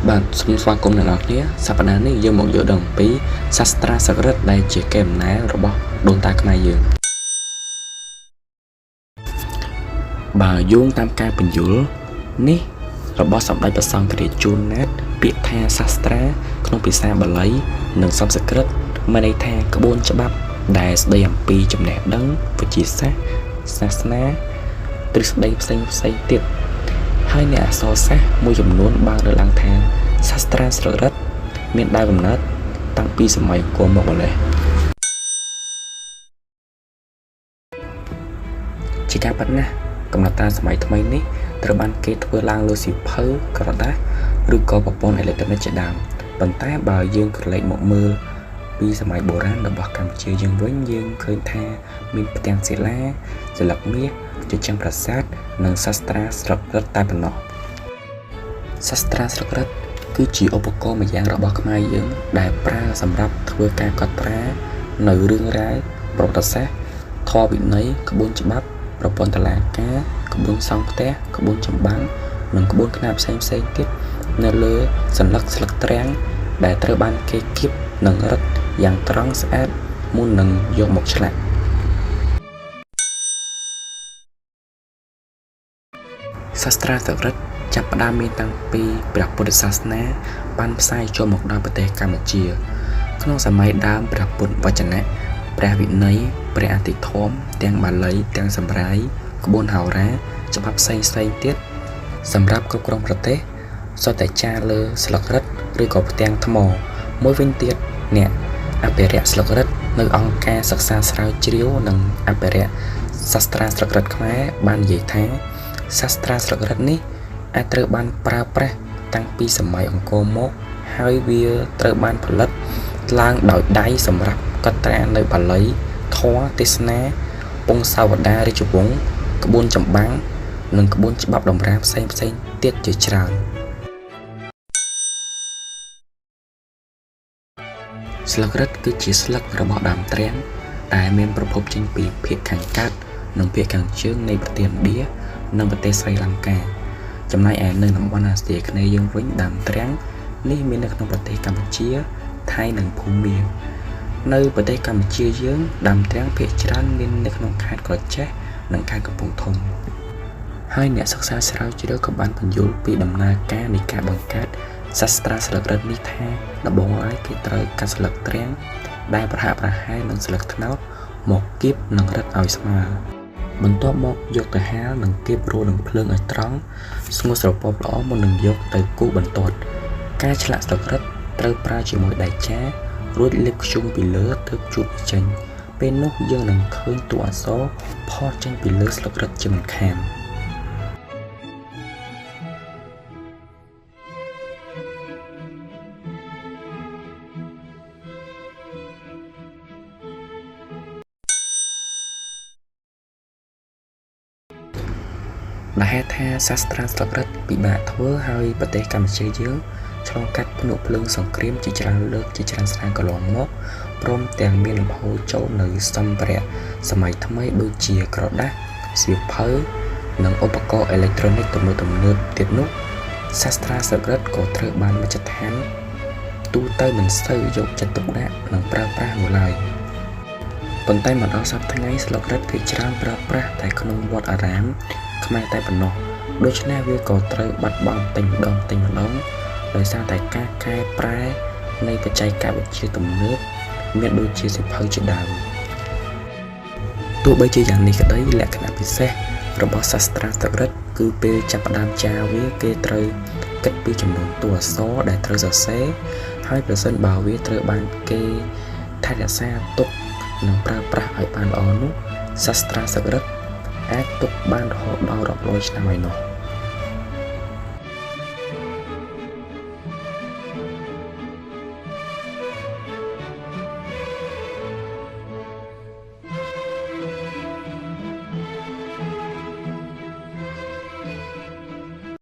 បាទសូមស្វាគមន៍អ្នកនរគ្នាសប្តាហ៍នេះយើងមកយល់ដឹងពីសាស្ត្រាស្លឹករឹតដែលជាកេរដំណែលរបស់ដូនតាខ្មែរយើងបើយោងតាមការបញ្យល់នេះរបស់សម្ដេចព្រះសង្ឃរាជជួនណាតពាក្យថាសាស្ត្រាក្នុងភាសាបាលីនិងសំស្ក្រឹតមានន័យថាក្បួនច្បាប់ដែលស្ដីអំពីចំណេះដឹងវិទ្យាសាស្ត្រសាសនាទ្រឹស្ដីផ្សេងទៀតហើយអ្នកអក្សរសាស្ត្រមួយចំនួនបានលើកឡើងថាសាស្ត្រាស្លឹករឹតមានដើមកំណើតតាំងពីសម័យអង្គរមកម្ល៉េះជាការពិតណាស់កំណត់ត្រាសម័យថ្មីនេះត្រូវបានគេធ្វើឡើងលើសៀវភៅក្រដាសឬក៏ប្រព័ន្ធអេឡិចត្រូនិកជាដើមប៉ុន្តែបើយើងក្រឡេកមកមើលពីសម័យបុរាណរបស់កម្ពុជាយើងវិញយើងឃើញថាមានផ្ទាំងសិលាស្លឹកមាសជញ្ជាំងប្រាសាទនិងសាស្ត្រាស្លឹករឹតតែប៉ុណ្ណោះសាស្ត្រាស្លឹករឹតគឺជាឧបករណ៍មួយយ៉ាងរបស់ខ្មែរយើងដែលប្រើសម្រាប់ធ្វើការកត់ត្រានៅរឿងរ៉ាវប្រវត្តិសាស្ត្រធម៌វិន័យក្បួនច្បាប់ប្រព័ន្ធតុលាការក្បួនសង់ផ្ទះក្បួនចម្បាំងនិងក្បួនខ្នាតផ្សេងទៀតនៅលើសន្លឹកស្លឹកទ្រាំងដែលត្រូវបានគេគៀបនិងរឹតយ៉ាងត្រង់ស្អាតមុននឹងយកមកឆ្លាក់សាស្ត្រាស្លឹករឹតចាប់ផ្ដើមមានតាំងពីព្រះពុទ្ធសាសនាបានផ្សាយចូលមកដល់ប្រទេសកម្ពុជាក្នុងសម័យដើមព្រះពុទ្ធវចនៈព្រះវិន័យព្រះអតិធម្មទាំងបាលីទាំងសម្រាយក្បួនហោរាច្បាប់ផ្សេងទៀតសម្រាប់គ្រប់គ្រងប្រទេសសុទ្ធតែចារលើស្លឹករឹតឬក៏ផ្ទាំងថ្មមួយវិញទៀតអ្នកអភិរក្សស្លឹករឹតនៅអង្គការសិក្សាស្រាវជ្រាវនិងអភិរក្សសាស្ត្រាស្លឹករឹតខ្មែរបាននិយាយថាសាស្ត្រាស្លឹករឹតនេះអាចត្រូវបានប្រើប្រាស់តាំងពីសម័យអង្គរមកហើយវាត្រូវបានផលិតឡើងដោយដៃសម្រាប់កត់ត្រានៅបាលីធម៌ទេសនាពងសាវតារាជវង្សក្បួនចម្បាំងនិងក្បួនច្បាប់តម្រាផ្សេងទៀតជាច្រើនស្លឹករឹតគឺជាស្លឹករបស់ដើមទ្រាំងដែលមានប្រភពចេញពីភាគខាងកើតនិងភាគខាងជើងនៃប្រទេសឥណ្ឌានិងប្រទេសស្រីលង្កាចំណែកឯនៅតំបន់អាស៊ីអាគ្នេយ៍យើងវិញដើមទ្រាំងនេះមាននៅក្នុងប្រទេសកម្ពុជាថៃនិងភូមានៅប្រទេសកម្ពុជាយើងដើមទ្រាំងភាគច្រើនមាននៅក្នុងខេត្តក្រចេះនិងខេត្តកំពង់ធំហើយអ្នកសិក្សាស្រាវជ្រាវក៏បានពន្យល់ពីដំណើរការនៃការបង្កើតសាស្ត្រាស្លឹករឹតនេះថាដំបូងឡើយគេត្រូវកាត់ស្លឹកទ្រាំងដែលប្រហាក់ប្រហែលនឹងស្លឹកត្នោតមកគៀបនិងរឹតឲ្យស្មើបន្ទាប់មកយកទៅហាលនិងគៀបរួនឹងភ្លើងឲ្យត្រង់ស្ងួតស្រពាប់ល្អមុននឹងយកទៅគូសបន្ទាត់ការឆ្លាក់ស្លឹករឹតត្រូវប្រើជាមួយដែកចាររួចលាបធ្យូងពីលើទើបជូតចេញពេលនោះយើងនឹងឃើញតួអក្សរផុសចេញពីលើស្លឹករឹតជាមិនខានដែលហេតុថាសាស្ត្រាស្លឹករឹតពិបាកធ្វើហើយប្រទេសកម្ពុជាយើងឆ្លងកាត់ភ្នក់ភ្លើងសង្គ្រាមជាច្រើនលើកជាច្រើនឆ្នាំកន្លងមកព្រមទាំងមានលំហូរចូលនៅសម្ភារៈសម័យថ្មីដូចជាក្រដាសសៀវភៅនិងឧបករណ៍អេឡិចត្រូនិកទំនើបទៀតនោះសាស្ត្រាស្លឹករឹតក៏ត្រូវបានមជ្ឈដ្ឋានទូទៅមិនសូវយកចិត្តទុកដាក់និងប្រើប្រាស់នោះឡើយប៉ុន្តែមកដល់សប្តាហ៍ថ្ងៃស្លឹករឹតគេច្រើនប្រើប្រាស់តែក្នុងវត្តអារាមខ្មែរតែប៉ុណ្ណោះដូច្នេះវាក៏ត្រូវបាត់បង់តែម្ដងដោយសារតែការកែប្រែនៃបច្ចេកវិទ្យាទំនើបមានដូចជាសៀវភៅជាដើមទោះបីជាយ៉ាងនេះក្តីលក្ខណៈពិសេសរបស់សាស្ត្រាស្លឹករឹតគឺពេលចាប់ផ្ដើមចារវាគេត្រូវគិតពីចំនួនតួអក្សរដែលត្រូវសរសេរហើយប្រសិនបើវាត្រូវបានគេថែរក្សាទុកនិងប្រើប្រាស់ឲ្យបានល្អនោះសាស្ត្រាស្លឹករឹតអាចទុកបានរហូតដល់រាប់រយឆ្នាំហើយនោះ